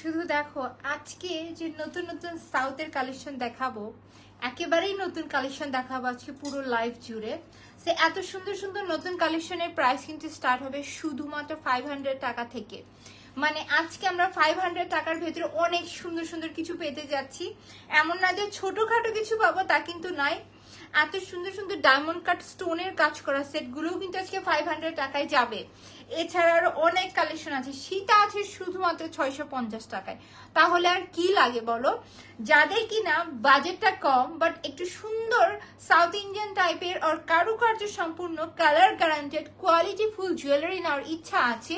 শুধু দেখো আজকে যে নতুন নতুন সাউথের কালেকশন দেখাবো, একেবারেই নতুন কালেকশন দেখাবো আজকে পুরো লাইভ জুড়ে। সে এত সুন্দর সুন্দর নতুন কালেকশনের প্রাইস কিন্তু স্টার্ট হবে শুধুমাত্র 500 টাকা থেকে। মানে আজকে আমরা 500 টাকার ভেতরে অনেক সুন্দর সুন্দর কিছু পেতে যাচ্ছি। এমন না যে ছোটখাটো কিছু পাবো তা কিন্তু নয়, এত সুন্দর সুন্দর ডায়মন্ড কাট স্টোনের কাজ করা সেটগুলোও কিন্তু আজকে 500 টাকায় যাবে। এছাড়া আরো অনেক কালেকশন আছে, সীতা আছে শুধুমাত্র 650 টাকায়। তাহলে আর কি লাগে বলো? যাদের কিনা বাজেটটা কম বাট একটু সুন্দর সাউথ ইন্ডিয়ান টাইপের আর কারুকার্য সম্পূর্ণ colour guaranteed quality full jewellery নেওয়ার ইচ্ছা আছে,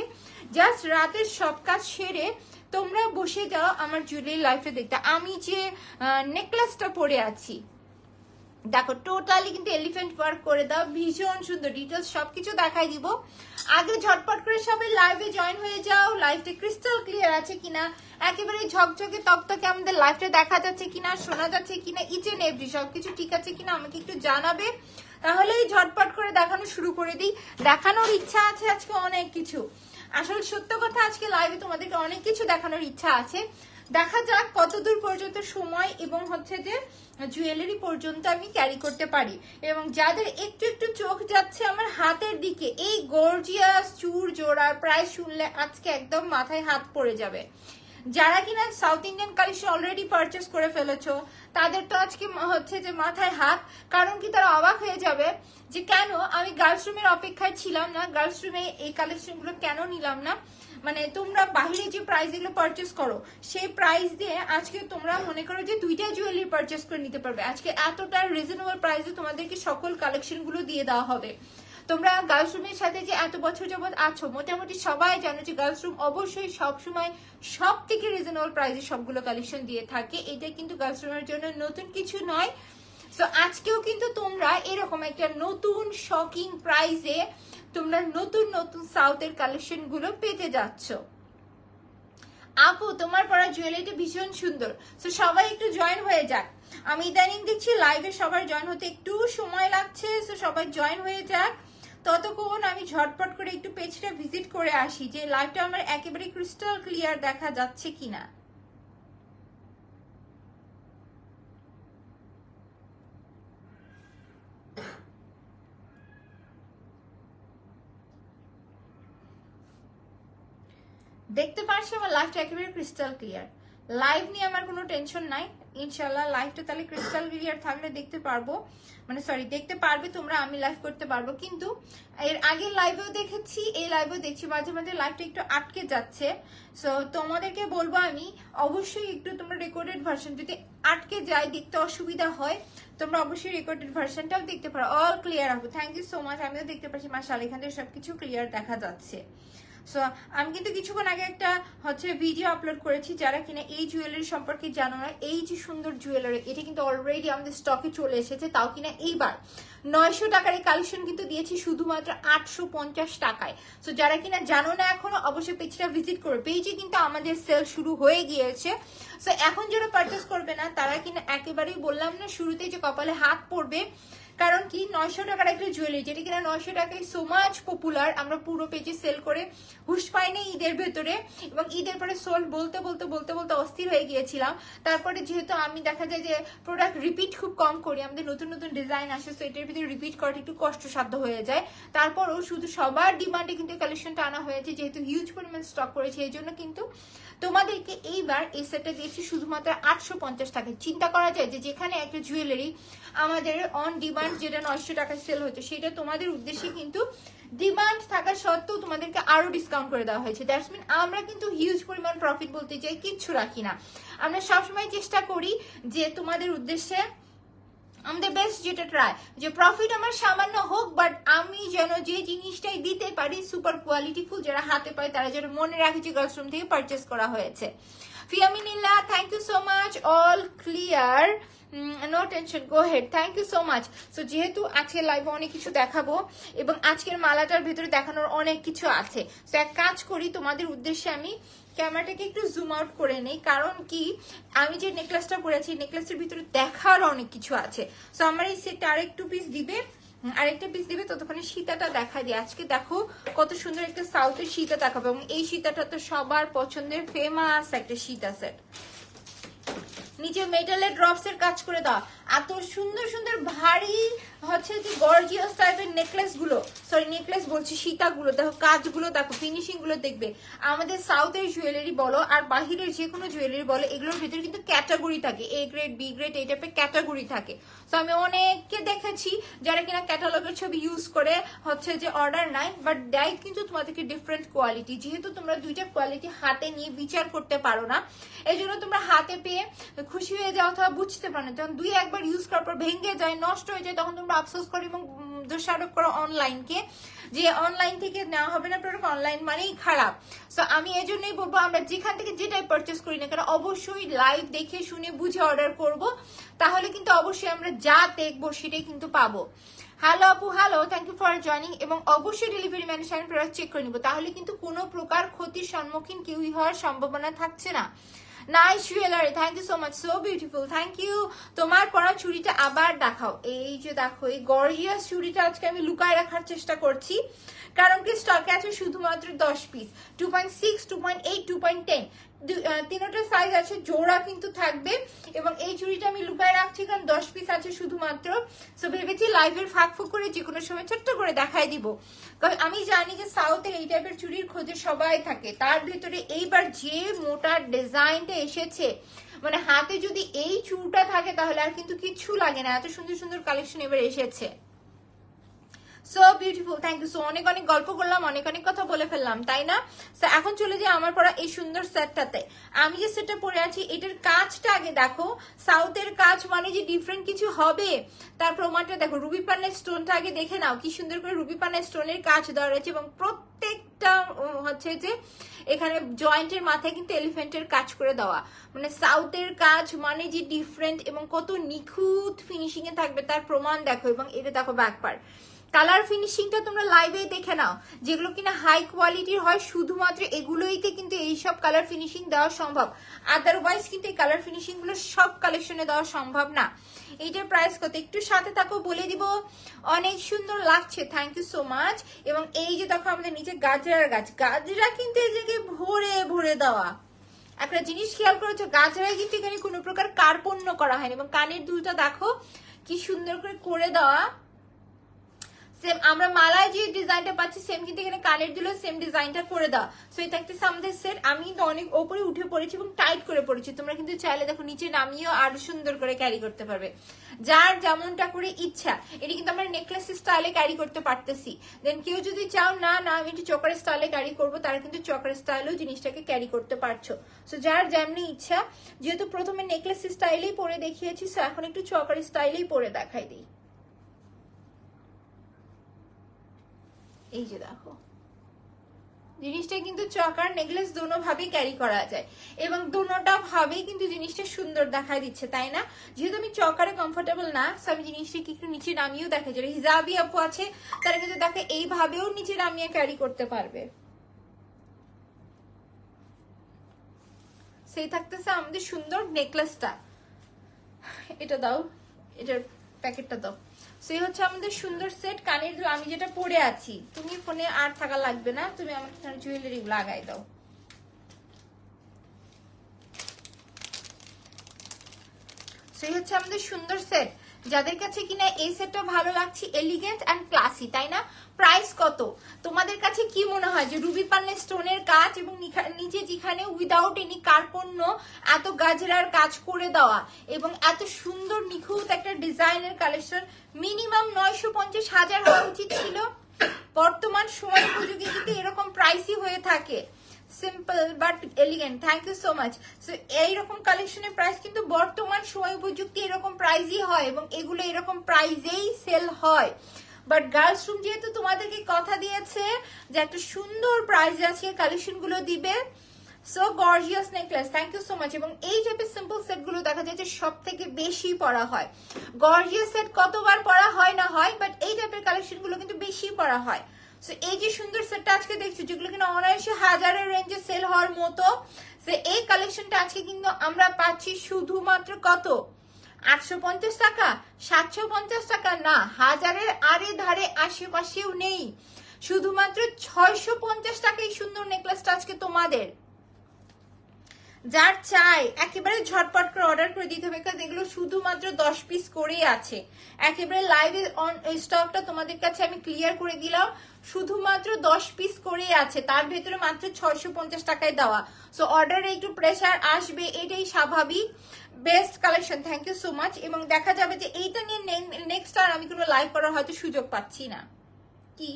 জাস্ট রাতের সব কাজ সেরে তোমরা বসে যাও আমার জুয়েলারি লাইফে দেখতে। আমি যে নেকলেসটা পরে আছি দেখো, টোটালি কিন্তু এলিফ্যান্ট ওয়ার্ক করে দাও, ভীষণ সুন্দর। ডিটেলস সবকিছু দেখাই দিব। আগে ঝটপট করে সবাই লাইভে জয়েন হয়ে যাও। লাইভটা ক্রিস্টাল ক্লিয়ার আছে কিনা, একেবারে ঝকঝকে তকতকে আমাদের লাইভটা দেখা যাচ্ছে কিনা, শোনা যাচ্ছে কিনা, ইচ এন্ড এভরি সবকিছু ঠিক আছে কিনা আমাকে একটু জানাবে। তাহলেই ঝটপট করে দেখানো শুরু করে দিই। দেখানোর ইচ্ছা আছে আজকে অনেক কিছু। আসলে সত্য কথা, আজকে লাইভে তোমাদেরকে অনেক কিছু দেখানোর ইচ্ছা আছে। দেখা যাক কতদূর পর্যন্ত সময় এবং হচ্ছে যে জুয়েলারি পর্যন্ত আমি ক্যারি করতে পারি। এবং যাদের একটু একটু চোখ যাচ্ছে আমার হাতের দিকে, এই গর্জিয়াস চূড় জোড়ার প্রাইস শুনলে আজকে একদম মাথায় হাত পড়ে যাবে। যারা কিনা south Indian collection already purchase করে ফেলেছো তাদের তো আজকে হচ্ছে যে মাথায় হাত। কারণ কি, তারা অবাক হয়ে যাবে যে কেন আমি গার্লস রুমের অপেক্ষায় ছিলাম না, গার্লস রুমে এই কালেকশনগুলো কেন নিলাম না। মানে তোমরা বাহিরে যে প্রাইস এগুলো পারচেস করো সেই প্রাইস দিয়ে আজকে তোমরা মনে করো যে দুইটা জুয়েলারি পারচেস করে নিতে পারবে। আজকে এতটা রিজনেবল প্রাইসে তোমাদেরকে সকল কালেকশন গুলো দিয়ে দেওয়া হবে। তোমরা গার্লস রুমের সাথে যে এত বছর যাবত আছো, মোটামুটি সবাই জানো যে গার্লস রুম অবশ্যই সবসময় সব থেকে রিজনেবল প্রাইসে সবগুলো কালেকশন দিয়ে থাকে। এটা কিন্তু গার্লস রুমের জন্য নতুন কিছু নয়। সো আজকেও কিন্তু তোমরা এরকম একটা নতুন শকিং প্রাইসে তোমরা নতুন নতুন সাউথের কালেকশন গুলো পেতে যাচ্ছ। আপু তোমার পরা জুয়েলারিটা ভীষণ সুন্দর। সো সবাই একটু জয়েন হয়ে যাক। আমি ইদানিং দেখছি লাইভে সবার জয়েন হতে একটু সময় লাগছে। সো সবাই জয়েন হয়ে যাক। ততক্ষণ আমি ঝটপট করে একটু পেজটা ভিজিট করে আসি যে লাইভটা আমার একেবারে ক্রিস্টাল ক্লিয়ার দেখা যাচ্ছে কিনা। দেখতে পারছি আমার লাইভটা একেবারে ক্রিস্টাল ক্লিয়ার। লাইভ নিয়ে আমার কোনো টেনশন নাই, ইনশাল্লাহ লাইভটা তাহলে ক্রিস্টাল ক্লিয়ার থাকলে দেখতে পারবো, মানে সরি দেখতে পারবে তোমরা, আমি লাইভ করতে পারবো। কিন্তু এর আগের লাইভেও দেখেছি, এই লাইভেও দেখছি মাঝে মাঝে লাইভটা একটু আটকে যাচ্ছে। সো তোমাদেরকে বলবো আমি অবশ্যই একটু তোমরা রেকর্ডেড ভার্সন, যদি আটকে যায় দেখতে অসুবিধা হয় তোমরা অবশ্যই রেকর্ডেড ভার্সনটাও দেখতে পারো। অল ক্লিয়ার হবে, থ্যাংক ইউ সো মাচ। আমিও দেখতে পাচ্ছি মাশাআল্লাহ এখান থেকে সবকিছু ক্লিয়ার দেখা যাচ্ছে। সো আমি কিন্তু কিছুক্ষণ আগে একটা হচ্ছে ভিডিও আপলোড করেছি, যারা কিনা এই জুয়েলারি সম্পর্কে জানো না। এই যে সুন্দর জুয়েলারি, এটা কিন্তু অলরেডি আমাদের স্টকে চলে এসেছে, তাও কিনা এইবার 900 টাকার এই কালেকশন কিন্তু দিয়েছি শুধুমাত্র 850 টাকায়। সো যারা কিনা জানো না এখনো অবশ্যই পেজটা ভিজিট করবে। পেজে কিন্তু আমাদের সেল শুরু হয়ে গিয়েছে। সো এখন যারা পারচেস করবে না তারা কিনা একেবারেই বললাম না শুরুতেই যে কপালে হাত পড়বে। কারণ কি, 900 টাকার একটা জুয়েলারি যেটা কিনা 900 টাকায় সো মাচ পপুলার, আমরা পুরো পেজে সেল করে হুশ পাইনি ঈদের ভেতরে। এবং ঈদের পরে সোল্ড বলতে বলতে বলতে বলতে অস্থির হয়ে গিয়েছিলাম। তারপরে যেহেতু আমি দেখা যায় যে প্রোডাক্ট রিপিট খুব কম করি, আমাদের নতুন নতুন ডিজাইন আসে, সো এটার ভিতরে রিপিট করাটা একটু কষ্টসাধ্য হয়ে যায়। তারপরও শুধু সবার ডিমান্ডে কিন্তু কালেকশনটা আনা হয়েছে, যেহেতু হিউজ পরিমাণ স্টক করেছে। এই জন্য কিন্তু তোমাদেরকে এইবার এই সেটটা দিয়েছি শুধুমাত্র 850 টাকায়। চিন্তা করা যায় যে যেখানে একটা জুয়েলারি আমাদের অন ডিমান্ড যেটা 900 টাকায় সেল হচ্ছে, সেটা তোমাদের উদ্দেশ্যে কিন্তু ডিমান্ড থাকা সত্ত্বেও তোমাদেরকে আরো ডিসকাউন্ট করে দেওয়া হয়েছে। দ্যাটস মিন আমরা কিন্তু হিউজ পরিমাণ প্রফিট বলতে চাই কিচ্ছু রাখি না। আমরা সবসময় চেষ্টা করি যে তোমাদের উদ্দেশ্যে আমাদের বেস্ট যেটা ট্রাই, যে প্রফিট আমার সামান্য হোক বাট আমি যেন যে জিনিসটাই দিতে পারি সুপার কোয়ালিটিফুল, যারা হাতে পায় তারা যেন মনে রাখে যে গার্লস রুম থেকে পারচেস করা হয়েছে। ফিয়ামিনিল্লা, thank you so much. All clear, no tension, go ahead, thank you so much. So যেহেতু আজকের লাইভে অনেক কিছু দেখাবো এবং আজকের মালাটার ভিতরে দেখানোর অনেক কিছু আছে, তো এক কাজ করি তোমাদের উদ্দেশ্যে আমি ক্যামেরাটাকে একটু জুম আউট করে নেই। কারণ কি, আমি যে নেকলেসটা পরেছি নেকলেসের ভিতরে দেখার অনেক কিছু আছে। সো আমার এই সেটটা আরেকটু পিস দিবে আরেকটা পিস দিবে, ততক্ষণে সীতাটা দেখা দিই। আজকে দেখো কত সুন্দর একটা সাউথের সীতা দেখাবো, এবং এই সীতাটা তো সবার পছন্দের ফেমাস একটা সীতা সেট। নিচে মেটালের ড্রপস এর কাজ করে দাও, এত সুন্দর সুন্দর ভারী হচ্ছে যে গর্জিয়াস টাইপের নেকলেস গুলো, সরি নেকলেস বলছি, সীতাগুলো দেখো, কাজগুলো দেখো, ফিনিশিং গুলো দেখবে। আমাদের সাউথের জুয়েলারি বলো আর বাহিরের যে কোনো জুয়েলারি বলো, এগুলোর ভিতরে কিন্তু ক্যাটাগরি থাকে, এ গ্রেড, বি গ্রেড, এই টাইপের ক্যাটাগরি থাকে। তো আমি অনেককে দেখেছি যারা কিনা ক্যাটালগের ছবি ইউজ করে হচ্ছে যে অর্ডার নাই, বাট দেয় কিন্তু তোমাদেরকে ডিফারেন্ট কোয়ালিটি। যেহেতু তোমরা দুইটা কোয়ালিটি হাতে নিয়ে বিচার করতে পারো না, এই জন্য তোমরা হাতে পেয়ে খুশি হয়ে যাও অথবা বুঝতে পারো না। যখন দুই একবার ইউজ করার পর ভেঙে যায়, নষ্ট হয়ে যায়, তখন তোমরা আফসোস করো এবং দোষারোপ করো অনলাইনকে, যে অনলাইন থেকে নেওয়া হবে না প্রোডাক্ট, অনলাইন মানেই খারাপ। সো আমি এই জন্যই বলবো, আমরা যেখান থেকে যেটাই পারচেস করি না কেন, অবশ্যই লাইভ দেখে শুনে বুঝে অর্ডার করব, তাহলে কিন্তু অবশ্যই আমরা যা দেখবো সেটাই কিন্তু পাবো। হ্যালো আপু, hello, thank you for joining. এবং অবশ্যই ডেলিভারি ম্যানের সাথে প্রোডাক্ট চেক করে নিবো, তাহলে কিন্তু কোনো প্রকার ক্ষতির সম্মুখীন কেউই হওয়ার সম্ভাবনা থাকছে না। Nice jewellery, thank you so much, so beautiful, thank you. তোমার পরা চুড়িটা আবার দেখাও। এই যে দেখো, এই গর্জিয়াস চুড়িটা আজকে আমি লুকায় রাখার চেষ্টা করছি, কারণ কি স্টকে আছে শুধুমাত্র 10 পিস, 2.6, 2.8, 2.10, তিনটা সাইজ আছে, জোড়া কিন্তু থাকবে। এবং এই চুড়িটা আমি লুকায় রাখছি কারণ 10 পিস আছে শুধুমাত্র। সো ভেবেছি লাইভের ফাঁক ফুক করে যে কোনো সময় ছোট্ট করে দেখাই দিব, কারণ আমি জানি যে সাউথের এই টাইপের চুড়ির খোঁজে সবাই থাকে। তার ভেতরে এইবার যে মোটার ডিজাইনটা এসেছে, মানে হাতে যদি এই চুড়টা থাকে তাহলে আর কিন্তু কিচ্ছু লাগে না, এত সুন্দর সুন্দর কালেকশন এবার এসেছে। So beautiful, thank you. So অনেক অনেক গল্প করলাম, অনেক অনেক কথা বলে ফেললাম, তাই না? সো এখন চলে যাই আমার পরা এই সুন্দর সেটটাতে। আমি যে সেটটা পরে আছি এটার কাজটা আগে দেখো, সাউথের কাজ মানে যে ডিফারেন্ট কিছু হবে তার প্রমাণটা দেখো। রুবি পানের স্টোনটা আগে দেখে নাও, কি সুন্দর করে রুবি পানের স্টোনের কাজ দেওয়া রয়েছে, এবং প্রত্যেকটা হচ্ছে যে এখানে জয়েন্টের মাথায় কিন্তু এলিফ্যান্টের কাজ করে দেওয়া। মানে সাউথের কাজ মানে যে ডিফারেন্ট এবং কত নিখুঁত ফিনিশিং এ থাকবে তার প্রমাণ দেখো। এবং এটা দেখো ব্যাক পার্ট, কালার ফিনিশিংটা তোমরা লাইভে দেখে নাও, যেগুলো কিনা হাই কোয়ালিটির হয় শুধুমাত্র এগুলোইতে কিন্তু এইসব কালার ফিনিশিং দেওয়া সম্ভব, আদারওয়াইজ কিন্তু এই কালার ফিনিশিং গুলো সব কালেকশনে দেওয়া সম্ভব না। এইটার প্রাইস কত একটু সাথে থাকো, বলে দিব। অনেক সুন্দর লাগছে, থ্যাংক ইউ সো মাচ। এবং এই যে দেখো আমাদের নিচে গাজরার গাছ, গাজরা কিন্তু এই জায়গায় ভরে ভরে দেওয়া। একটা জিনিস খেয়াল করেছো, গাজরায় কিন্তু এখানে কোনো প্রকার কার্পণ্য করা হয়নি। এবং কানের দুলটা দেখো কি সুন্দর করে দেওয়া, সেম আমরা মালায় যে ডিজাইনটা পাচ্ছি সেম কিন্তু এখানে কানের দুলে সেম ডিজাইনটা করে দাও। সো এটা একটা আমাদের সেট। আমি কিন্তু অনেক ওপরে উঠে পড়েছি এবং টাইট করে পড়েছি, তোমরা কিন্তু চাইলে দেখো নিচে নামিয়েও আরো সুন্দর করে ক্যারি করতে পারবে, যার যেমনটা করে ইচ্ছা। এটা কিন্তু আমরা নেকলেস স্টাইলে ক্যারি করতে পারতেছি। দেন কেউ যদি চাও না না আমি একটু চকার স্টাইলে ক্যারি করবো, তারা কিন্তু চকার স্টাইলেও জিনিসটাকে ক্যারি করতে পারছো। সো যার যেমনি ইচ্ছা, যেহেতু প্রথমে নেকলেস স্টাইলেই পরে দেখিয়েছি, সো এখন একটু চকার স্টাইলেই পরে দেখাই দিই। এই যে দেখো, জিনিসটা কিন্তু চকার নেকলেস দোনো ভাবেই ক্যারি করা যায়, এবং দোনোটা ভাবেই কিন্তু জিনিসটা সুন্দর দেখাই দিচ্ছে, তাই না? যেহেতু আমি চকারে কমফোর্টেবল না, সো আমি জিনিসটাকে একটু নিচে নামিয়েও দেখাই। যারা হিজাবি আপু আছে তারা কিন্তু দেখে এইভাবেও নিচে নামিয়ে ক্যারি করতে পারবে। সেই থাকতেছে আমাদের সুন্দর নেকলেসটা, এটা দাও, এটার প্যাকেটটা দাও। সেই হচ্ছে আমাদের সুন্দর সেট কানের দুল। আমি যেটা পরে আছি, তুমি ফোনে আর থাকা লাগবে না, তুমি আমাকে জুয়েলারি লাগাই দাও। সেই হচ্ছে আমাদের সুন্দর সেট। যাদের কাছে কিনা এই সেটটা ভালো লাগছে, এলিগেন্ট এন্ড ক্লাসি, তাই না? প্রাইস কত তোমাদের কাছে কি মনে হয়? যে রুবি পান্নের স্টোনের কাজ এবং নিচে যেখানে উইদাউট এনি কার্পণ্য এত গাজরার কাজ করে দেওয়া এবং এত সুন্দর নিখুঁত একটা ডিজাইনের কালেকশন, মিনিমাম 950,000 হওয়া উচিত ছিল। বর্তমান সময় উপযোগী কিন্তু এরকম প্রাইসই হয়ে থাকে। Simple but elegant, thank you so much. So এইরকম কালেকশনের প্রাইস কিন্তু বর্তমান সময় উপযুক্তি এরকম প্রাইসই হয়, এবং এগুলো এরকম প্রাইসেই সেল হয়। বাট গার্লস রুম যেহেতু তোমাদেরকে কথা দিয়েছে যে একটা সুন্দর প্রাইস আছে কালেকশন গুলো দিবে, so gorgeous necklace, thank you so much. এবং এই টাইপের সিম্পল সেট গুলো দেখা যায় যে সব থেকে বেশি পরা হয়। গর্জিয়াস সেট কতবার পরা হয় না হয়, বাট এই টাইপের কালেকশন গুলো কিন্তু বেশি পরা হয়। সো এই যে সুন্দর সেটটা আজকে দেখছো, যেগুলো কিনা অনায়াসে হাজারের রেঞ্জে সেল হওয়ার মতো, সো এই কালেকশনটা আজকে কিন্তু আমরা পাচ্ছি শুধুমাত্র কত 850 টাকা, 750 টাকা না, হাজারের আরে ধারে আশেপাশেও নেই। শুধুমাত্র 650 টাকায় সুন্দর নেকলেসটা আজকে তোমাদের। যার চাই একেবারে ঝটপট করে অর্ডার করে দিতে হবে, কারণ এগুলো শুধুমাত্র 10 পিস করেই আছে। একেবারে লাইভে অন স্টকটা তোমাদের কাছে আমি ক্লিয়ার করে দিলাম, শুধুমাত্র 10 পিস করেই আছে, তার ভেতরে মাত্র 650 টাকায় দেওয়া। সো অর্ডারে একটু প্রেসার আসবে, এটাই স্বাভাবিক। Best collection, thank you so much. এবং দেখা যাবে যে এইটা নিয়ে নেক্সট আর আমি কোনো লাইভ করার হয়তো সুযোগ পাচ্ছি না। কি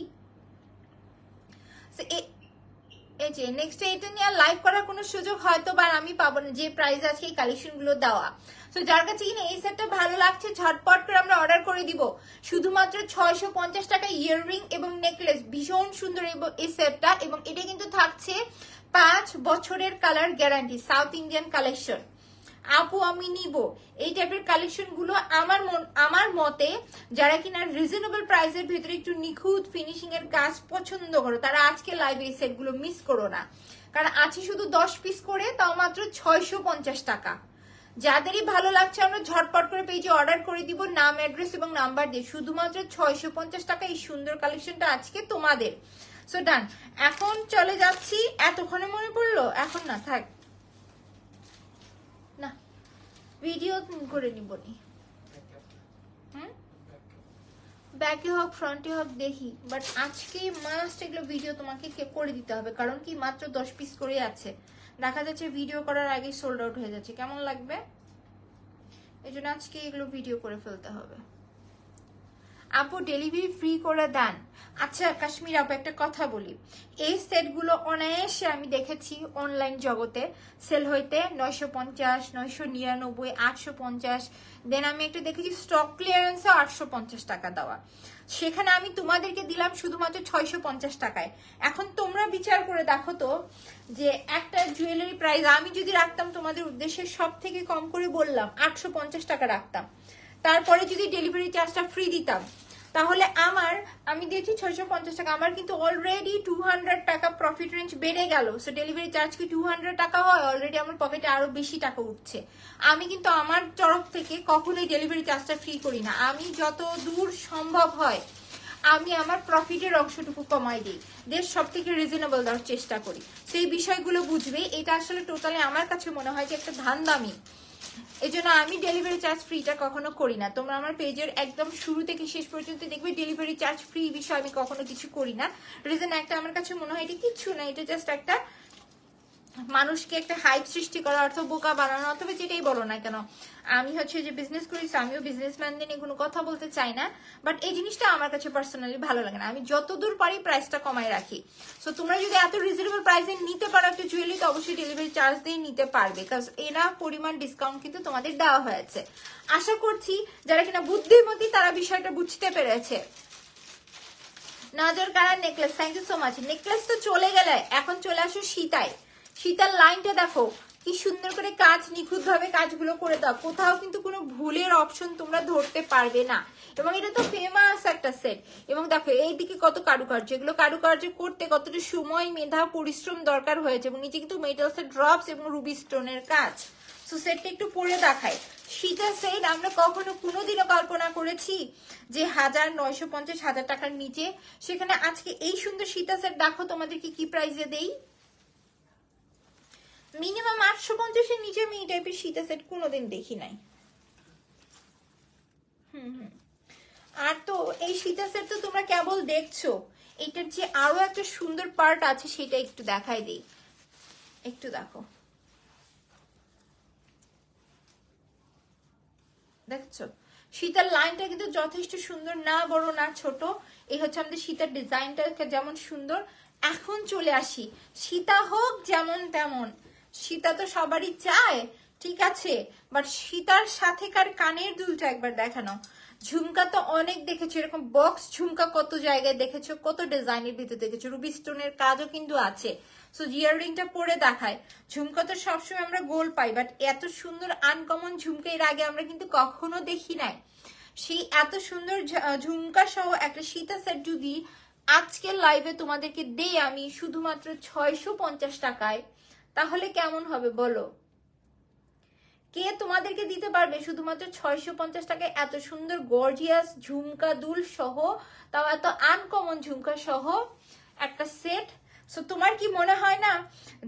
এই যে নেক্সট এটা নিয়ে লাইভ করার কোনো সুযোগ হয়তো বা আমি পাবো না, যে প্রাইস আছে এই কালেকশন গুলো দেওয়া। তো যার কাছে কিনা এই সেটটা ভালো লাগছে ঝটপট করে আমরা অর্ডার করে দিব। শুধুমাত্র 650 টাকা ইয়াররিং এবং নেকলেস, ভীষণ সুন্দর এই সেটটা। এবং এটা কিন্তু থাকছে 5 বছরের colour guarantee, south Indian collection. আপু আমি নিব এই টাইপের কালেকশন গুলো। আমার মতে যারা কিনা রিজনেবল প্রাইসের ভিতরে একটু নিখুঁত ফিনিশিং এর কাজ পছন্দ করো, তারা আজকে লাইভে এই সেট গুলো মিস করো না, কারণ আছে শুধু 10 পিস করে, তাও মাত্র 650 টাকা। যাদেরই ভালো লাগছে আমরা ঝটপট করে পেজে অর্ডার করে দিব, নাম অ্যাড্রেস এবং নাম্বার দিয়ে। শুধুমাত্র 650 টাকা এই সুন্দর কালেকশনটা আজকে তোমাদের। সো ডান, এখন চলে যাচ্ছি। এতক্ষণে মনে পড়লো? এখন না, থাক না, ভিডিও করে নিবনি। ব্যাকে হোক ফ্রন্টে হোক দেখি, বাট আজকে মাস্ট এগুলো ভিডিও তোমাকে করে দিতে হবে, কারণ কি মাত্র 10 পিস করে আছে। দেখা যাচ্ছে ভিডিও করার আগে সোল্ড আউট হয়ে যাচ্ছে, কেমন লাগবে? এই জন্য আজকে এগুলো ভিডিও করে ফেলতে হবে। আপু ডেলিভারি ফ্রি করে দেন? আচ্ছা কাশ্মীর আপু, একটা কথা বলি, এই সেটগুলো অনায়াসে আমি দেখেছি অনলাইন জগতে সেল হইতে 950, 999, 850। দেন আমি একটা দেখেছি স্টক ক্লিয়ারেন্সে 850 টাকা দেওয়া, সেখানে আমি তোমাদেরকে দিলাম শুধুমাত্র 650 টাকায়। এখন তোমরা বিচার করে দেখো তো, যে একটা জুয়েলারি প্রাইস আমি যদি রাখতাম তোমাদের উদ্দেশ্যে, সব থেকে কম করে বললাম 850 টাকা রাখতাম, তারপরে যদি ডেলিভারি চার্জটা ফ্রি দিতাম, তাহলে আমি দিয়েছি 650 টাকা, আমার কিন্তু অলরেডি 200 টাকা প্রফিট রেঞ্জ বেড়ে গেল। সো ডেলিভারি চার্জ কি 200 টাকা হয়, অলরেডি আমার পকেটে আরো বেশি টাকা উঠছে। আমি কিন্তু আমার তরফ থেকে কখনোই ডেলিভারি চার্জটা ফ্রি করি না, আমি যত দূর সম্ভব হয় আমি আমার প্রফিটের অংশটুকু কমাই দিই, দেশ সব থেকে রিজনেবল দেওয়ার চেষ্টা করি। সেই বিষয়গুলো বুঝবে, এটা আসলে টোটালি আমার কাছে মনে হয় যে একটা ধান্দামি। এই জন্য আমি ডেলিভারি চার্জ ফ্রিটা কখনো করি না। তোমরা আমার পেজের একদম শুরু থেকে শেষ পর্যন্ত দেখবে ডেলিভারি চার্জ ফ্রি বিষয় আমি কখনো কিছু করি না। রিজন একটা, আমার কাছে মনে হয় এটা কিচ্ছু না, এটা জাস্ট একটা মানুষকে একটা হাইপ সৃষ্টি করা, অর্থ বোকা বানানো, অথবা যেটাই বলো না কেন। আমি হচ্ছে যে বিজনেস করি, আমিও বিজনেসম্যানদের নিয়ে কোনো কথা বলতে চাই না, বাট এই জিনিসটা আমার কাছে পার্সোনালি ভালো লাগে না। আমি যতদূর পারি প্রাইসটা কমাই রাখি। সো তোমরা যদি এত রিজনেবল প্রাইসে নিতে পারো একটা জুয়েলারি, তো অবশ্যই ডেলিভারি চার্জ দিয়ে নিতে পারবে, কারণ এরা পরিমাণ ডিসকাউন্ট কিন্তু তোমাদের দেওয়া হয়েছে। আশা করছি যারা কিনা বুদ্ধিমতী তারা বিষয়টা বুঝতে পেরেছে। নজর কাড়া necklace, thank you so much. Necklace তো চলে গেলে, এখন চলে আসো সীতায়। সীতার লাইনটা দেখো কি সুন্দর করে কাজ, নিখুঁত ভাবে কাজগুলো করে দাও, কোথাও কিন্তু কোনো ভুলের অপশন তোমরা ধরতে পারবে না। এবং এটা তো ফেমাস একটা সেট। এবং দেখো এইদিকে কত কারুকার্য, এগুলো কারুকার্য করতে কতটা সময়, মেধা, পরিশ্রম দরকার হয়েছে। এবং নিচে কিন্তু মেটালসের ড্রপস এবং রুবি স্টোনের কাজ। সো সেটটা একটু পরে দেখায়। সীতা সেট আমরা কখনো কোনোদিনও কল্পনা করেছি যে 1950-1000 টাকার নিচে, সেখানে আজকে এই সুন্দর সীতা সেট দেখো তোমাদেরকে কি প্রাইসে দেই। মিনিমাম 850-এর নিচে আমি এই টাইপের সীতা সেট কোনোদিন দেখি নাই। আর তো এই সীতা সেট তো তোমরা কেবল দেখছো, এটার যে আরো একটা সুন্দর পার্ট আছে সেটা একটু দেখাই দিই, একটু দেখো। দেখছো সীতার লাইনটা কিন্তু যথেষ্ট সুন্দর, না বড় না ছোট। এই হচ্ছে আমাদের সীতার ডিজাইনটা যেমন সুন্দর। এখন চলে আসি, সীতা হোক যেমন তেমন, সীতা তো সবারই চায়, ঠিক আছে, বাট সীতার সাথেকার কানের দুলটা একবার দেখানো। ঝুমকা তো অনেক দেখেছো, এরকম বক্স ঝুমকা কত জায়গায় দেখেছো, কত ডিজাইনের ভিতরে দেখেছো, রুবি স্টোনের কাজও কিন্তু আছে। সো ইয়াররিংটা পরে দেখায়। ঝুমকা তো সবসময় আমরা গোল পাই, বাট এত সুন্দর আনকমন ঝুমকা এর আগে আমরা কিন্তু কখনো দেখি নাই। সেই এত সুন্দর ঝুমকা সহ একটা সীতা সেট যদি আজকের লাইভে তোমাদেরকে দেই আমি শুধুমাত্র 650 টাকায়, তাহলে কেমন হবে বলো? কে তোমাদেরকে দিতে পারবে শুধুমাত্র 650 টাকায় এত সুন্দর গর্জিয়াস ঝুমকা দুল সহ, তাও এত আনকমন ঝুমকা সহ একটা সেট। সো তোমার কি মনে হয় না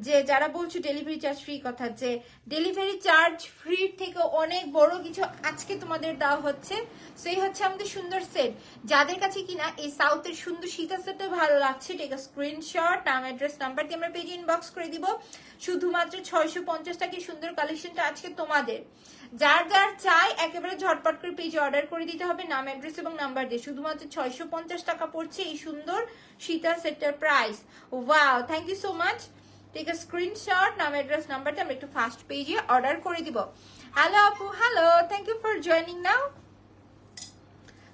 যে যারা বলছো ডেলিভারি চার্জ ফ্রি কথা, যে ডেলিভারি চার্জ ফ্রি থেকে অনেক বড় কিছু আজকে তোমাদের দেওয়া হচ্ছে। সেই হচ্ছে আমাদের সুন্দর সেট। যাদের কাছে কিনা এই সাউথের সুন্দর শীতা সেটটা ভালো লাগছে, টেক আ স্ক্রিনশট, নাম অ্যাড্রেস নাম্বার দিয়ে আমরা পেজে ইনবক্স করে দিব। শুধুমাত্র 650 টাকায় সুন্দর কালেকশনটা আজকে তোমাদের। যার যার চাই একেবারে ঝটপট করে পেজে অর্ডার করে দিতে হবে নাম অ্যাড্রেস এবং নাম্বার দিয়ে। শুধুমাত্র 650 টাকা পড়ছে এই সুন্দর শীতা সেটটার price. Wow, thank you so much. Take a screenshot, নাম অ্যাড্রেস নাম্বারটা আমরা একটু ফাস্ট পেজে অর্ডার করে দিব। হ্যালো আপু, hello, thank you for joining now.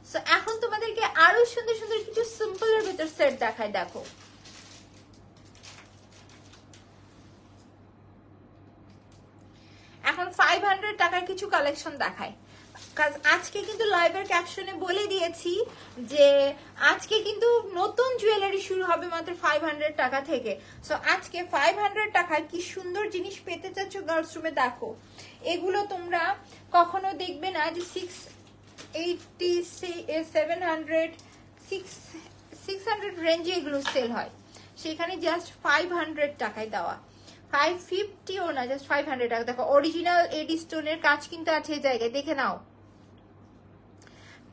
So এখন তোমাদেরকে আরো সুন্দর সুন্দর কিছু সিম্পলের ভিতর সেট দেখায়। দেখো এখন 500 টাকার কিছু কালেকশন দেখায়। কাজ আজকে কিন্তু লাইভের ক্যাপশনে বলে দিয়েছি যে আজকে কিন্তু নতুন জুয়েলারি শুরু হবে মাত্র 500 টাকা থেকে। সো আজকে 500 টাকায় কি সুন্দর জিনিস পেতে চাচ্ছ গার্লস রুমে, দেখো এগুলো তোমরা কখনো দেখবে না যে 680 700 600 রেঞ্জে এগুলো সেল হয়, সেখানে জাস্ট 500 টাকায় দেওয়া। 550ও না, জাস্ট 500 টাকা। দেখো অরিজিনাল এডি স্টোনের কাজ কিন্তু আছে এই জায়গায়, দেখে নাও।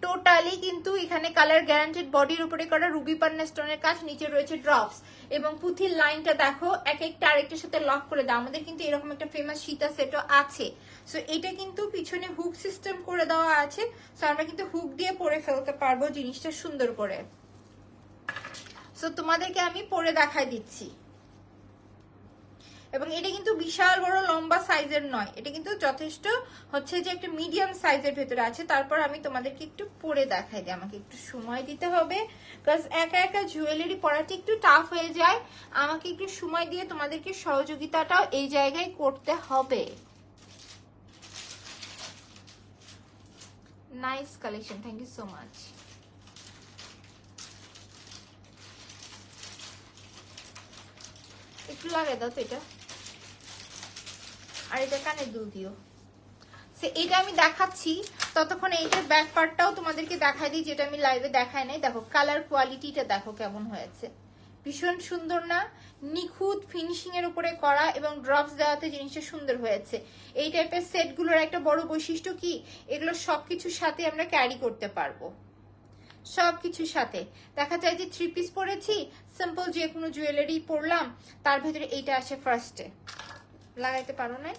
টোটালি কিন্তু এখানে কালার গ্যারান্টেড, বডির উপরে করা রুবি পান্না স্টোনের কাজ, নিচে রয়েছে ড্রপস এবং পুঁথির লাইনটা দেখো এক একটা আরেকটার সাথে লক করে দাও। আমাদের কিন্তু এরকম একটা ফেমাস সীতা সেটও আছে। সো এটা কিন্তু পিছনে হুক সিস্টেম করে দেওয়া আছে। সো আমরা কিন্তু হুক দিয়ে পরে ফেলতে পারবো জিনিসটা সুন্দর করে। সো তোমাদেরকে আমি পরে দেখাই দিচ্ছি। এবং এটা কিন্তু বিশাল বড় লম্বা সাইজের নয়, এটা কিন্তু যথেষ্ট হচ্ছে যে একটা মিডিয়াম সাইজের ভেতরে আছে। তারপর আমি তোমাদেরকে একটু পরে দেখাই দিই, আমাকে একটু সময় দিতে হবে, কারণ একা একা জুয়েলারি পরাটা একটু টাফ হয়ে যায়। আমাকে একটু সময় দিয়ে তোমাদেরকে সহযোগিতাটাও এই জায়গায় করতে হবে। Nice collection, thank you so much. একটু লাগাই দাও তো এটা, আর এটা কানের দুল দিও। এটা আমি দেখাচ্ছি, ততক্ষণ এইটার ব্যাক পার্টটাও তোমাদেরকে দেখাই দিই, যেটা আমি লাইভে দেখাই নাই। দেখো কালার কোয়ালিটিটা দেখো কেমন হয়েছে, ভীষণ সুন্দর না? নিখুঁত ফিনিশিং এর উপরে করা এবং ড্রপস দেওয়াতে জিনিসটা সুন্দর হয়েছে। এই টাইপের সেটগুলোর একটা বড় বৈশিষ্ট্য কি, এগুলো সবকিছুর সাথে আমরা ক্যারি করতে পারবো। সবকিছুর সাথে দেখা যায় যে 3 পিস পরেছি, সিম্পল যে কোনো জুয়েলারি পরলাম, তার ভেতরে এইটা আসে ফার্স্টে, লাগাইতে পারো না।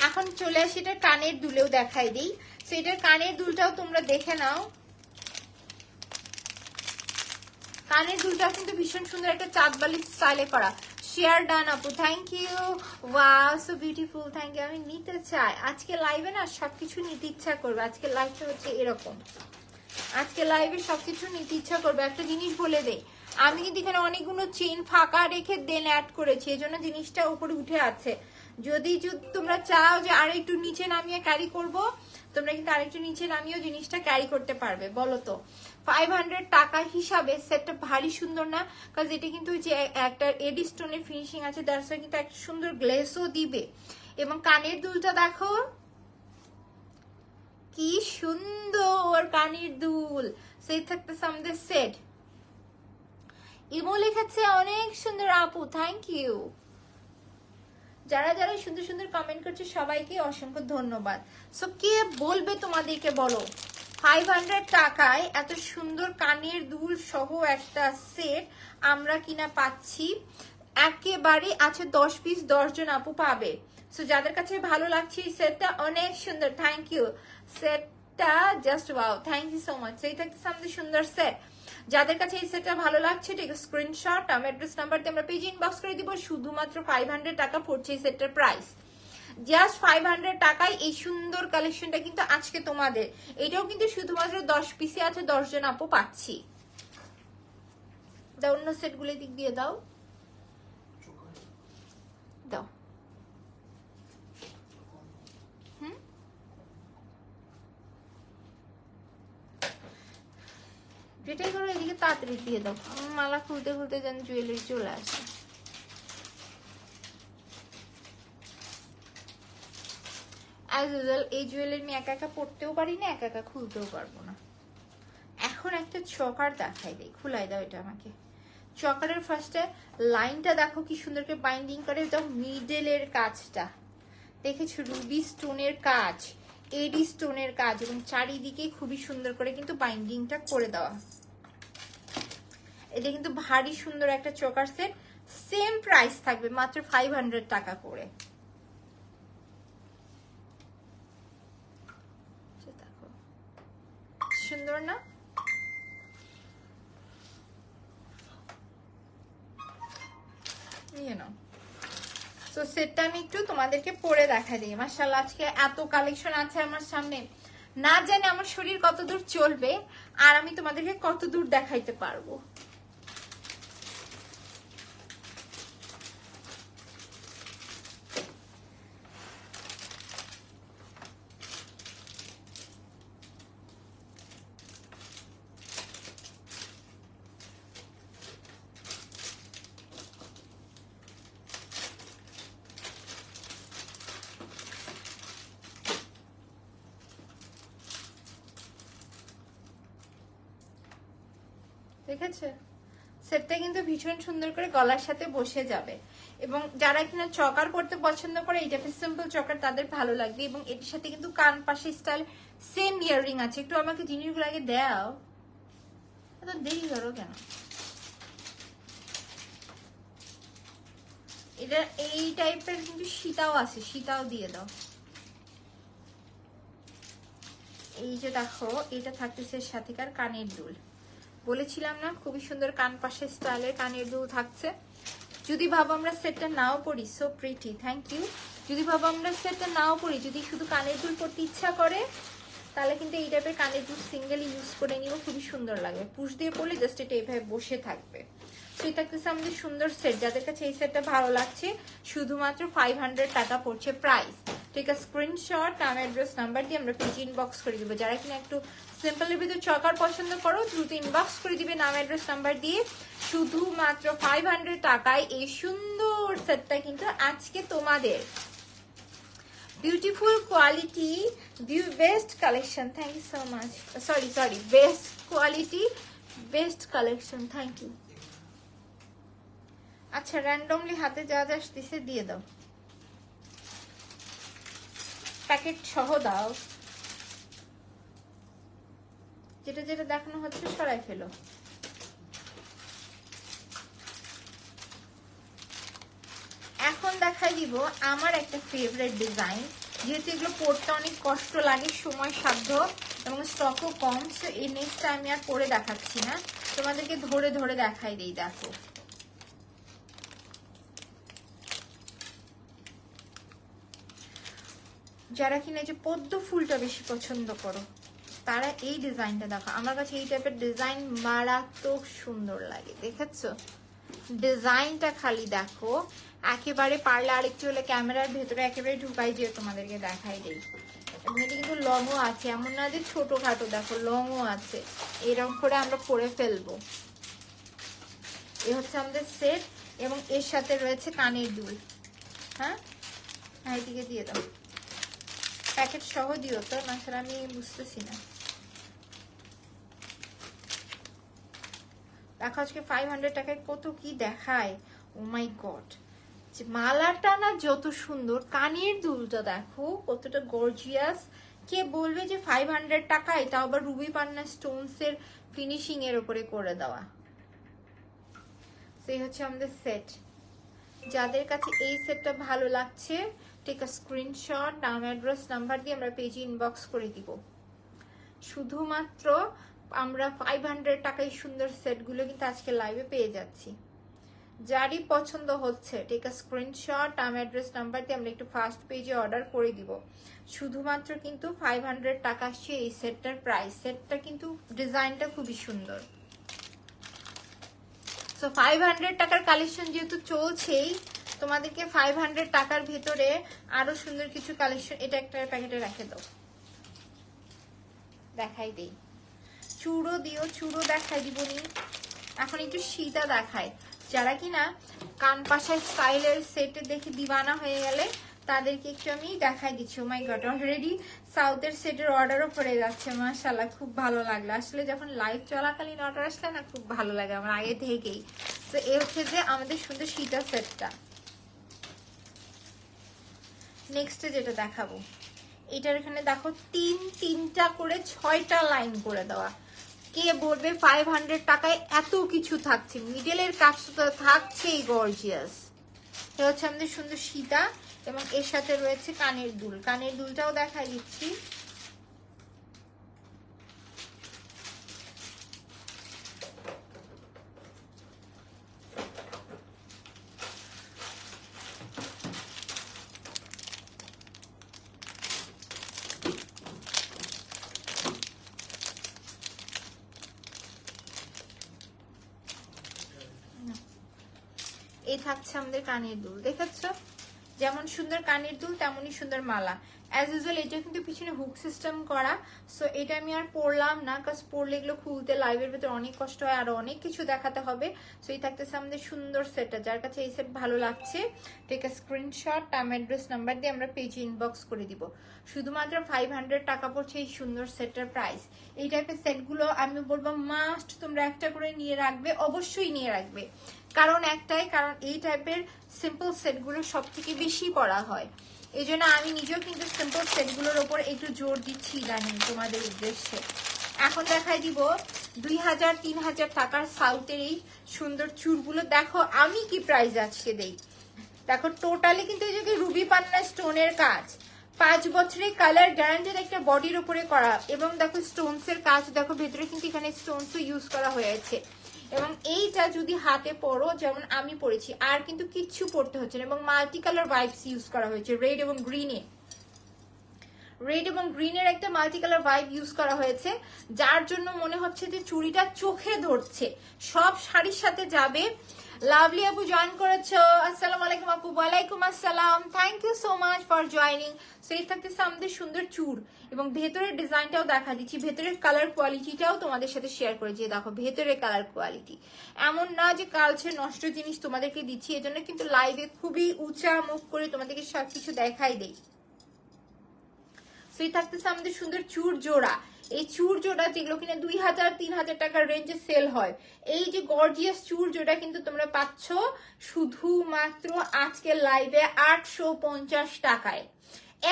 এখন চলে আসি এটা কানের দুলেও দেখাই দিই। সো এটার কানের দুলটাও তোমরা দেখে নাও। কানের দুলটাও কিন্তু ভীষণ সুন্দর একটা চাঁদবালি স্টাইলে করা। শেয়ার ডান আপু, thank you. Wow, so beautiful, thank you. আমি নিতে চাই আজকে লাইভে, না সবকিছু নিতে ইচ্ছা করবে। আজকে লাইভটা হচ্ছে এরকম, আজকে লাইভে সবকিছু নিতে ইচ্ছা করবে। একটা জিনিস বলে দেই, আমি কিন্তু এখানে অনেকগুলো চেইন ফাঁকা রেখে দেন অ্যাড করেছি, এই জন্য জিনিসটা উপরে উঠে আছে। যদি তোমরা চাও যে আর একটু নিচে নামিয়ে ক্যারি করব, তোমরা কিন্তু আরেকটু নিচে নামিয়েও জিনিসটা ক্যারি করতে পারবে। বলো তো 500 টাকা হিসাবে সেটটা ভারী সুন্দর না? কারণ এটা কিন্তু যে একটা এডি স্টোনের ফিনিশিং আছে, দ্যাটস ওয়াই কিন্তু একটা সুন্দর গ্লেসও দিবে। এবং কানের দুলটা দেখো কি সুন্দর কানের দুল, সেই থাকতেছে আমাদের সেট। ইমো লিখেছে অনেক সুন্দর আপু, থ্যাংক ইউ। যারা যারা সুন্দর সুন্দর কমেন্ট করছে সবাইকে অসংখ্য ধন্যবাদ। সো কে বলবে তোমাদেরকে, বলো 500 টাকায় এত সুন্দর কানের দুল সহ একটা সেট আমরা কিনা পাচ্ছি। একেবারে আছে 10 পিস, 10 জন আপু পাবে। সো যাদের কাছে ভালো লাগছে এই সেটটা অনেক সুন্দর, থ্যাংক ইউ। সেটটা just wow, thank you so much. এই থাকছে আমাদের সুন্দর সেট। যাদের কাছে এই সেটটা ভালো লাগছে টেক স্ক্রিনশট, আমার অ্যাড্রেস নাম্বার দিয়ে আমরা পেজে ইনবক্স করে দিব। শুধুমাত্র 500 টাকা পড়ছে এই সেটটার প্রাইস। জাস্ট 500 টাকায় এই সুন্দর কালেকশনটা কিন্তু আজকে তোমাদের। এটাও কিন্তু শুধুমাত্র 10 পিসে আছে, 10 জন আপু পাচ্ছি। দাও অন্য সেটগুলো দিক দিয়ে দাও, দাও। যেটাই করো এদিকে তাড়াতাড়ি দিয়ে দাও, মালা খুলতে খুলতে যেন জুয়েলারি চলে আসে। অ্যাজ ইউজুয়াল এই জুয়েলারি আমি একা একা পড়তেও পারি না, একা একা খুলতেও পারবো না। এখন একটা চকার দেখাই দেই, খুলাই দাও এটা আমাকে। চকারের ফার্স্টে লাইনটা দেখো কি সুন্দর করে বাইন্ডিং করে, এটা মিডলের কাজটা দেখেছো, রুবি স্টোনের কাজ, এডি স্টোনের কাজ, এবং চারিদিকে খুবই সুন্দর করে কিন্তু বাইন্ডিংটা করে দেওয়া। এটা কিন্তু ভারী সুন্দর একটা চোকার সেট। সেম প্রাইস থাকবে মাত্র 500 টাকা করে। সুন্দর না? তো সেটটা আমি একটু তোমাদেরকে পরে দেখা দিই। মাশাআল্লাহ আজকে এত কালেকশন আছে আমার সামনে, না জানি আমার শরীর কত দূর চলবে আর আমি তোমাদেরকে কত দূর দেখাইতে পারবো। দেখেছে সেটটা কিন্তু ভীষণ সুন্দর করে গলার সাথে বসে যাবে, এবং যারা কিনা চকার পড়তে পছন্দ করে এই টাইপের সিম্পল চকার তাদের ভালো লাগবে। এবং এটির সাথে কিন্তু কান পাশে স্টাইল সেম ইয়াররিং আছে। একটু আমাকে জিনিসগুলো আগে দাও, এত দেরি করো কেন? এটা এই টাইপের কিন্তু সীতাও আছে, সীতাও দিয়ে দাও। এই যে দেখো এটা থাকতেছে সাথীকার কানের দুল, বলেছিলাম না খুবই সুন্দর কান পাশে স্টাইলের কানের দুল থাকছে। যদি ভাবো আমরা সেটটা নাও পরি, সো প্রিটি, থ্যাংক ইউ। যদি ভাবো আমরা সেটটা নাও পরি, যদি শুধু কানের দুল পরতে ইচ্ছা করে তাহলে কিন্তু এই টাইপের কানের দুল সিঙ্গেল ইউজ করে নিও, খুবই সুন্দর লাগবে। পুশ দিয়ে পরলে জাস্ট এটা এইভাবে বসে থাকবে। তো এই থাকতেছে আমাদের সুন্দর সেট। যাদের কাছে এই সেটটা ভালো লাগছে শুধুমাত্র 500 টাকা পড়ছে প্রাইস। ঠিক আছে, স্ক্রিনশট নাম অ্যাড্রেস নাম্বার দিয়ে আমরা পেজ ইনবক্স করে দিব। যারা কিনা একটু সিম্পলের ভিতরে চকার পছন্দ করো দ্রুত ইনবক্স করে দিবে নাম অ্যাড্রেস নাম্বার দিয়ে। শুধুমাত্র 500 টাকায় এই সুন্দর সেটটা কিন্তু আজকে তোমাদের। Beautiful quality, best collection, thank you so much. Sorry best quality, best collection, thank you. আচ্ছা র্যান্ডমলি হাতে যা যা আসতেছে দিয়ে দাও, প্যাকেট সহ দাও, যেটা যেটা দেখানো হচ্ছে সরাই ফেলো। এখন দেখাই দিব আমার একটা ফেভারিট ডিজাইন, যেহেতু এগুলো পরতে অনেক কষ্ট লাগে, সময় সাধ্য এবং স্টকও কম, সো এই নেক্সটটা আমি আর পরে দেখাচ্ছি না, তোমাদেরকে ধরে ধরে দেখাই দিই। দেখো যারা কিনা যে পদ্ম ফুলটা বেশি পছন্দ করো তারা এই ডিজাইনটা দেখো। আমার কাছে এই টাইপের ডিজাইন মারাত্মক সুন্দর লাগে, দেখেছো ডিজাইনটা খালি দেখো। একেবারে পারলে আরেকটু হলে ক্যামেরার ভেতরে একেবারে ঢুকাই যে তোমাদেরকে দেখাই দেই। এবং এটা কিন্তু লংও আছে, এমন না যে ছোটখাটো, দেখো লংও আছে, এরকম করে আমরা পরে ফেলবো। এ হচ্ছে আমাদের সেট, এবং এর সাথে রয়েছে কানের দুল। হ্যাঁ হ্যাঁ এদিকে দিয়ে দাও, প্যাকেট সহ দিও তো, না স্যার আমি বুঝতেছি না। দেখো আজকে 500 টাকায় কত কি দেখায়, ও মাই গড। মালাটা না যত সুন্দর, কানের দুলটা দেখো কতটা গর্জিয়াস। কে বলবে যে 500 টাকায়, তাও আবার রুবি পান্না স্টোনস এর ফিনিশিং এর উপরে করে দেওয়া। সেই হচ্ছে আমাদের সেট। যাদের কাছে এই সেটটা ভালো লাগছে টেক আ স্ক্রিনশট, নাম অ্যাড্রেস নাম্বার দিয়ে আমরা পেজে ইনবক্স করে দিব। শুধুমাত্র আমরা 500 টাকায় সুন্দর সেটগুলো কিন্তু আজকে লাইভে পেয়ে যাচ্ছি। যারই পছন্দ হচ্ছে টেক আ স্ক্রিনশট, নাম অ্যাড্রেস নাম্বার দিয়ে আমরা একটু ফার্স্ট পেজে অর্ডার করে দিব। শুধুমাত্র কিন্তু 500 টাকা আসছে এই সেটটার প্রাইস। সেটটা কিন্তু ডিজাইনটা খুবই সুন্দর। সো 500 টাকার কালেকশন যেহেতু চলছেই, তোমাদেরকে 500 টাকার ভেতরে আরো সুন্দর কিছু কালেকশন, এটা একটা প্যাকেটে রেখে দাও, দেখাই দেই। চুড়ো দিও, চুড়ো দেখাই দিবনি। এখন একটু সীতা দেখায়। যারা কিনা কান পাশায় স্টাইলের সেটে দেখে দিবানা হয়ে গেলে তাদেরকে একটু আমি দেখাই দিচ্ছি। ও মাই গড, অলরেডি সাউথের সেটের অর্ডারও পড়ে যাচ্ছে, মাশাআল্লাহ খুব ভালো লাগলো। আসলে যখন লাইভ চলাকালীন অর্ডার আসলে না খুব ভালো লাগে আমার আগে থেকেই। তো এই হচ্ছে যে আমাদের সুন্দর সীতা সেটটা। নেক্সটে যেটা দেখাবো, এটার এখানে দেখো তিনটা করে 6টা লাইন করে দেওয়া। কে বলবে 500 টাকায় এত কিছু থাকছে? মিডলের কাজটা তো থাকছেই গর্জিয়াস। এটা হচ্ছে আমাদের সুন্দর সীতা এবং এর সাথে রয়েছে কানের দুল। কানের দুলটাও দেখাই দিচ্ছি। এই থাকছে আমাদের কানের দুল, দেখাচ্ছ? যেমন সুন্দর কানের দুল তেমনই সুন্দর মালা। অ্যাজ ইউজুয়াল এটা কিন্তু পিছনে হুক সিস্টেম করা। সো এটা আমি আর পরলাম না, কাজ পরলে এগুলো খুলতে লাইভের ভিতরে অনেক কষ্ট হয়, আরো অনেক কিছু দেখাতে হবে। সো এই থাকতেছে আমাদের সুন্দর সেটটা। যার কাছে এই সেট ভালো লাগছে take a screenshot, time address number দিয়ে আমরা পেজে ইনবক্স করে দিব। শুধুমাত্র 500 টাকা পড়ছে এই সুন্দর সেটটার প্রাইস। এই টাইপের সেটগুলো আমি বলবো মাস্ট তোমরা একটা করে নিয়ে রাখবে, অবশ্যই নিয়ে রাখবে। কারণ একটাই কারণ, এই টাইপের সিম্পল সেটগুলো সব থেকে বেশি পড়া হয়। এই জন্য আমি নিজেও কিন্তু সিম্পল সেটগুলোর ওপর একটু জোর দিচ্ছি ইদানিং তোমাদের উদ্দেশ্যে। এখন দেখাই দিব 2000-3000 টাকার সাউথের এই সুন্দর চুড়গুলো। দেখো আমি কি প্রাইস আজকে দেই। দেখো টোটালি কিন্তু এই যে রুবি পান্না স্টোনের কাজ, 5 বছরের কালার গ্যারান্টেড একটা বডির উপরে করা, এবং দেখো স্টোনস এর কাজ, দেখো ভেতরে কিন্তু এখানে স্টোনসও ইউজ করা হয়েছে। এবং এইটা যদি হাতে পরো যেমন আমি পরেছি, আর কিন্তু কিচ্ছু পরতে হচ্ছে না। এবং মাল্টি কালার ভাইবস ইউজ করা হয়েছে, রেড এবং গ্রিনের একটা মাল্টি কালার ভাইব ইউজ করা হয়েছে, যার জন্য মনে হচ্ছে যে চুড়িটা চোখে ধরছে, সব শাড়ির সাথে যাবে। লাভলি আপু জয়েন করেছো, আসসালামু আলাইকুম আপু। ওয়ালাইকুম আসসালাম, thank you so much for joining. So এই থাকতেছে আমাদের সুন্দর চুড়, এবং ভেতরের ডিজাইনটাও দেখা দিচ্ছি, ভেতরের কালার কোয়ালিটিটাও তোমাদের সাথে শেয়ার করে। যে দেখো ভেতরের কালার কোয়ালিটি এমন না যে কালচে নষ্ট জিনিস তোমাদেরকে দিচ্ছি, এজন্য কিন্তু লাইভে খুবই উঁচা মুখ করে তোমাদেরকে সবকিছু দেখাই দেই। সেই থাকতেছে আমাদের সুন্দর চুড় জোড়া। এই চুড় জোড়া যেগুলো কিনা 2000-3000 টাকার রেঞ্জে সেল হয়, এই যে গর্জিয়াস চুড় জোড়া কিন্তু তোমরা পাচ্ছ শুধুমাত্র আজকের লাইভে 850 টাকায়।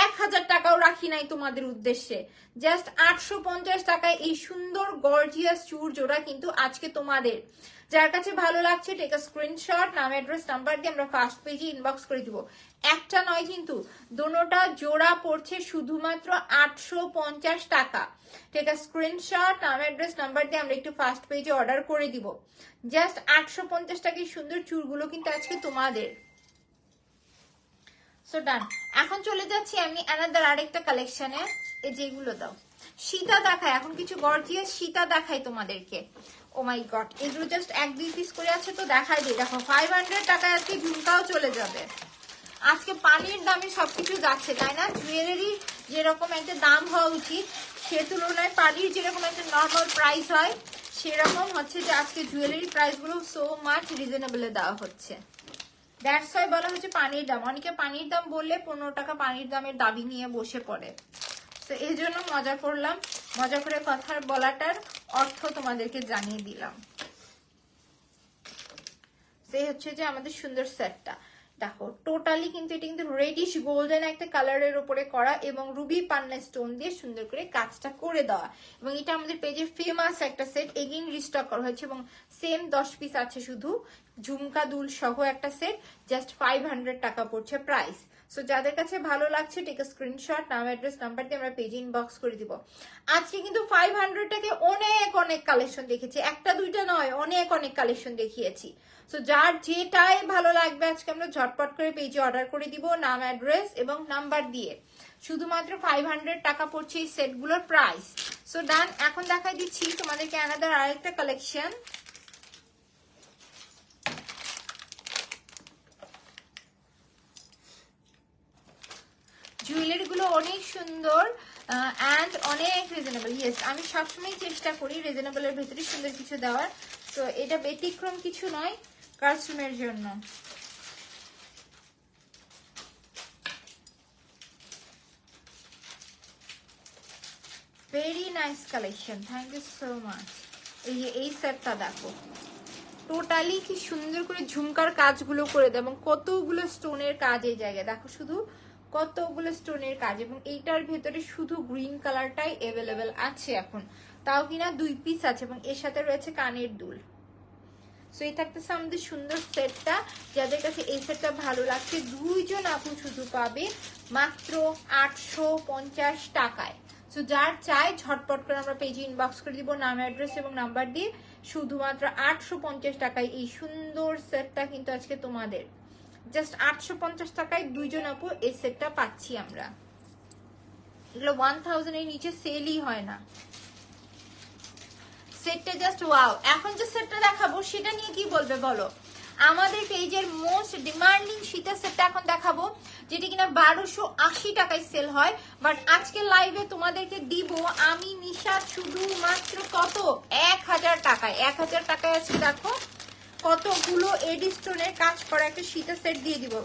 1000 টাকাও রাখি নাই তোমাদের উদ্দেশ্যে, জাস্ট 850 টাকায় এই সুন্দর গর্জিয়াস চুড় জোড়া কিন্তু আজকে তোমাদের। যার কাছে ভালো লাগছে টেক আ স্ক্রিনশট, নাম অ্যাড্রেস নাম্বার দিয়ে আমরা ফার্স্ট পেজে ইনবক্স করে দিব। একটা নয় কিন্তু, দোনোটা জোড়া পড়ছে শুধুমাত্র 850 টাকা। টেক আ স্ক্রিনশট, নাম অ্যাড্রেস নাম্বার দিয়ে আমরা একটু ফার্স্ট পেজে অর্ডার করে দিব। জাস্ট 850 টাকায় সুন্দর চুড়গুলো কিন্তু আজকে তোমাদের। সো ডান। এখন চলে যাচ্ছি আমি অ্যানাদার আরেকটা কালেকশনে। এই যেগুলো দাও সীতা দেখায়, এখন কিছু গর্জিয়াস সীতা দেখাই তোমাদেরকে। ও মাই গড, এগুলো জাস্ট 1-2 পিস করে আছে তো দেখাই দিই। দেখো 500 টাকায় আজকে ঝুমকাও চলে যাবে। আজকে পানির দামে সবকিছু যাচ্ছে, তাই না? জুয়েলারি যেরকম একটা দাম হওয়া উচিত, সে তুলনায় পানির যেরকম একটা নর্মাল প্রাইস হয়, সেরকম হচ্ছে যে আজকে জুয়েলারি প্রাইসগুলো সো মাচ রিজনেবলে দেওয়া হচ্ছে। দ্যাটস ওয়াই বলা হচ্ছে পানির দাম। অনেকে পানির দাম বললে 15 টাকা পানির দামের দাবি নিয়ে বসে পড়ে। তো এই জন্য মজা করলাম, মজা করে কথার বলাটার অর্থ তোমাদেরকে জানিয়ে দিলাম। সেই হচ্ছে যে আমাদের সুন্দর সেটটা। দেখো টোটালি কিন্তু এটা কিন্তু রেডিশ গোল্ডেন একটা কালারের উপরে করা, এবং রুবি পান্না স্টোন দিয়ে সুন্দর করে কাজটা করে দেওয়া। এবং এটা আমাদের পেজের ফেমাস একটা সেট, এগেইন রিস্টক করা হয়েছে, এবং সেম 10 পিস আছে শুধু, ঝুমকা দুল সহ একটা সেট, জাস্ট 500 টাকা পড়ছে প্রাইস। সো যাদের কাছে ভালো লাগছে টেক আ স্ক্রিনশট, নাম অ্যাড্রেস নাম্বার দিয়ে আমরা পেজে ইনবক্স করে দিব। আজকে কিন্তু 500 টাকা অনেক কালেকশন দেখেছি, একটা দুইটা নয়, অনেক কালেকশন দেখিয়েছি। সো যার যেটাই ভালো লাগবে আজকে আমরা ঝটপট করে পেজে অর্ডার করে দিব, নাম অ্যাড্রেস এবং নাম্বার দিয়ে। শুধুমাত্র 500 টাকা পড়ছে এই সেটগুলোর প্রাইস। সো ডান। এখন দেখাই দিচ্ছি তোমাদেরকে অ্যানাদার আরেকটা কালেকশন। জুয়েলারি গুলো অনেক সুন্দর অ্যান্ড অনেক রিজনেবল। ইয়েস, আমি সবসময় চেষ্টা করি রিজনেবলের ভেতরে সুন্দর কিছু দেওয়ার। তো এটা ব্যতিক্রম কিছু নয় কাস্টমারের জন্য। Very nice collection, thank you so much. এই যে এই সেটটা দেখো, টোটালি কি সুন্দর করে ঝুমকার কাজগুলো করে দেয় এবং কতগুলো স্টোনের কাজ এই জায়গায় দেখো, শুধু কতগুলো স্টোনের কাজ। এবং এইটার ভেতরে শুধু গ্রিন কালারটাই অ্যাভেলেবেল আছে এখন, তাও কিনা 2 পিস আছে এবং এর সাথে রয়েছে কানের দুল। সো এই থাকতেছে আমাদের সুন্দর সেটটা। যাদের কাছে এই সেটটা ভালো লাগছে, 2 জন আপু শুধু পাবে মাত্র 850 টাকায়। সো যার চাই ঝটপট করে আমরা পেজে ইনবক্স করে দিব নাম, অ্যাড্রেস এবং নাম্বার দিয়ে। শুধুমাত্র 850 টাকায় এই সুন্দর সেটটা কিন্তু আজকে তোমাদের, জাস্ট 850 টাকায় 2 জন আপু এই সেটটা পাচ্ছি আমরা। এগুলো 1000 এর নিচে সেলই হয় না। সেটটা জাস্ট ওয়াও। এখন যে সেটটা দেখাবো সেটা নিয়ে কি বলবে বলো? আমাদের পেজের মোস্ট ডিমান্ডিং শীতের সেটটা এখন দেখাবো, যেটা কিনা 1280 টাকায় সেল হয়, বাট আজকে লাইভে তোমাদেরকে দিব আমি নিশাদ শুধুমাত্র কত, 1000 টাকায়। 1000 টাকায় আজকে দেখো কতগুলো এডি স্টোনের কাজ করা একটা শীতের সেট দিয়ে দিব।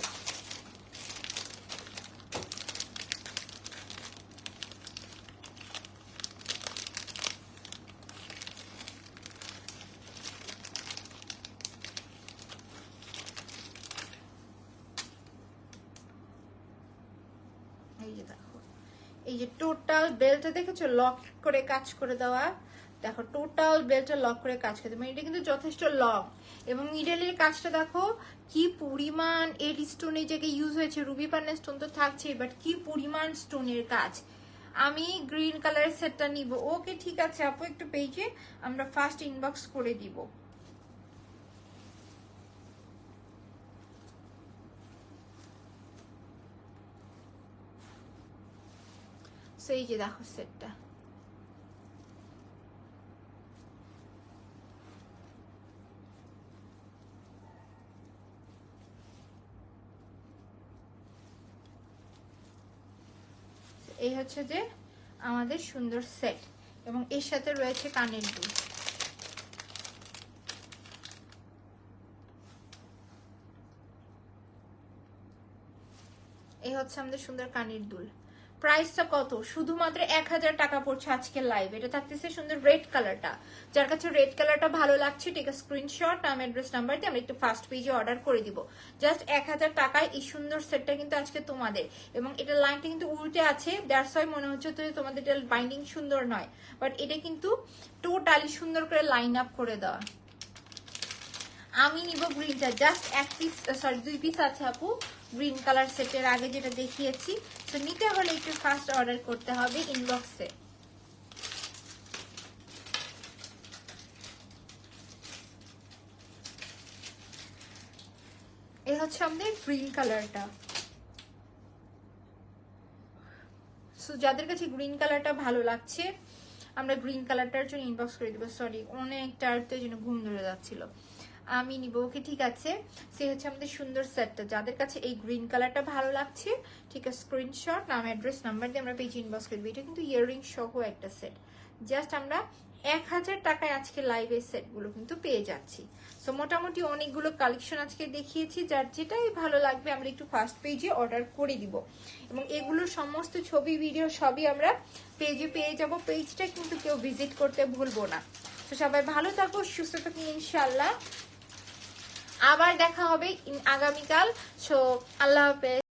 এই যে দেখো, এই যে টোটাল বেলটা দেখেছো লক করে কাজ করে দেওয়া, দেখো টোটাল বেলটা লক করে কাজ করে দেওয়া, এটা কিন্তু যথেষ্ট লং। এবং মিডলের কাজটা দেখো কি পরিমাণ এডি স্টোন এই জায়গায় ইউজ হয়েছে, রুবি পান্না স্টোন তো থাকছেই, বাট কি পরিমাণ স্টোনের কাজ। আমি গ্রিন কালারের সেটটা নিব। ওকে ঠিক আছে আপু, একটু পেজে আমরা ফার্স্ট ইনবক্স করে দিব। এই যে দেখো সেটটা, এই হচ্ছে যে আমাদের সুন্দর সেট এবং এর সাথে রয়েছে কানের দুল। এই হচ্ছে আমাদের সুন্দর কানের দুল। প্রাইসটা কত? শুধুমাত্র 1000 টাকা পড়ছে আজকের লাইভ। এটা থাকতেছে সুন্দর রেড কালারটা। যার কাছে রেড কালারটা ভালো লাগছে টেক স্ক্রিনশট, নাম, অ্যাড্রেস, নাম্বার দিয়ে আমরা একটু ফার্স্ট পেজে অর্ডার করে দিব। জাস্ট 1000 টাকায় এই সুন্দর সেটটা কিন্তু আজকে তোমাদের। এবং এটা লাইনটা কিন্তু উল্টে আছে, দ্যাটস ওয়াই মনে হচ্ছে তো তোমাদের এটা বাইন্ডিং সুন্দর নয়, বাট এটা কিন্তু টোটালি সুন্দর করে লাইন আপ করে দেওয়া। আমি নিব গ্রিনটা, জাস্ট 2 পিস আছে আপু গ্রিন কালার সেটের আগে যেটা দেখিয়েছি। তো নিতে হলে একটু ফার্স্ট অর্ডার করতে হবে ইনবক্সে। এই হচ্ছে আমাদের গ্রিন কালারটা। সো যাদের কাছে গ্রিন কালারটা ভালো লাগছে আমরা গ্রিন কালারটার জন্য ইনবক্স করে দিব। সরি, অনেক টায়ার্ডের জন্য ঘুম ধরে যাচ্ছিল। আমি নিব, ওকে ঠিক আছে। সে হচ্ছে আমাদের সুন্দর সেটটা। যাদের কাছে এই গ্রিন কালারটা ভালো লাগছে ঠিক আছে, স্ক্রিনশট, নাম, অ্যাড্রেস, নাম্বার দিয়ে আমরা পেজ ইনবক্স করে দিব। এটা কিন্তু ইয়াররিং সহ একটা সেট। জাস্ট আমরা 1000 টাকায় আজকে লাইভের সেটগুলো কিন্তু পেয়ে যাচ্ছি। সো মোটামুটি অনেকগুলো কালেকশন আজকে দেখিয়েছি, যার যেটাই ভালো লাগবে আমরা একটু ফার্স্ট পেজে অর্ডার করে দিব। এবং এগুলো সমস্ত ছবি ভিডিও সবই আমরা পেজে পেয়ে যাব। পেজটা কিন্তু কেউ ভিজিট করতে ভুলবো না। তো সবাই ভালো থাকো, সুস্থ থাকো ইনশাল্লাহ। আবার দেখা হবে আগামীকাল। সো আল্লাহ হাফেজ।